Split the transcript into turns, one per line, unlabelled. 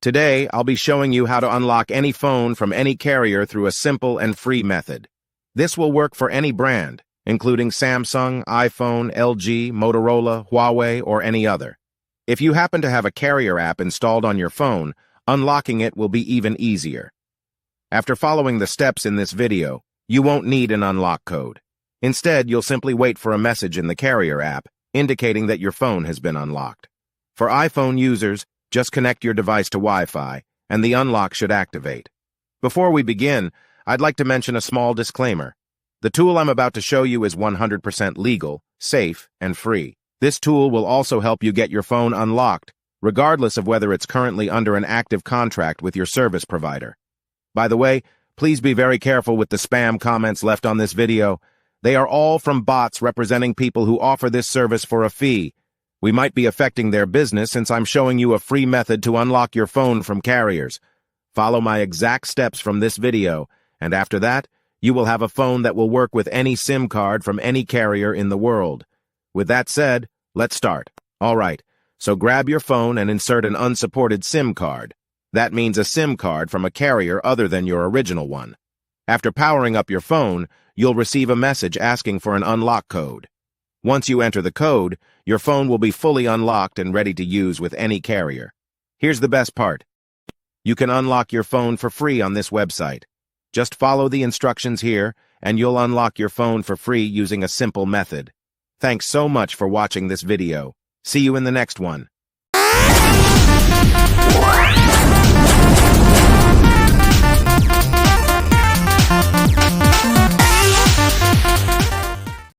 Today, I'll be showing you how to unlock any phone from any carrier through a simple and free method. This will work for any brand, including Samsung, iPhone, LG, Motorola, Huawei, or any other. If you happen to have a carrier app installed on your phone, unlocking it will be even easier. After following the steps in this video, you won't need an unlock code. Instead, you'll simply wait for a message in the carrier app indicating that your phone has been unlocked. For iPhone users, just connect your device to Wi-Fi, and the unlock should activate. Before we begin, I'd like to mention a small disclaimer. The tool I'm about to show you is 100% legal, safe, and free. This tool will also help you get your phone unlocked, regardless of whether it's currently under an active contract with your service provider. By the way, please be very careful with the spam comments left on this video. They are all from bots representing people who offer this service for a fee. We might be affecting their business since I'm showing you a free method to unlock your phone from carriers. Follow my exact steps from this video, and after that, you will have a phone that will work with any SIM card from any carrier in the world. With that said, let's start. Alright, so grab your phone and insert an unsupported SIM card. That means a SIM card from a carrier other than your original one. After powering up your phone, you'll receive a message asking for an unlock code. Once you enter the code, your phone will be fully unlocked and ready to use with any carrier. Here's the best part. You can unlock your phone for free on this website. Just follow the instructions here, and you'll unlock your phone for free using a simple method. Thanks so much for watching this video. See you in the next one.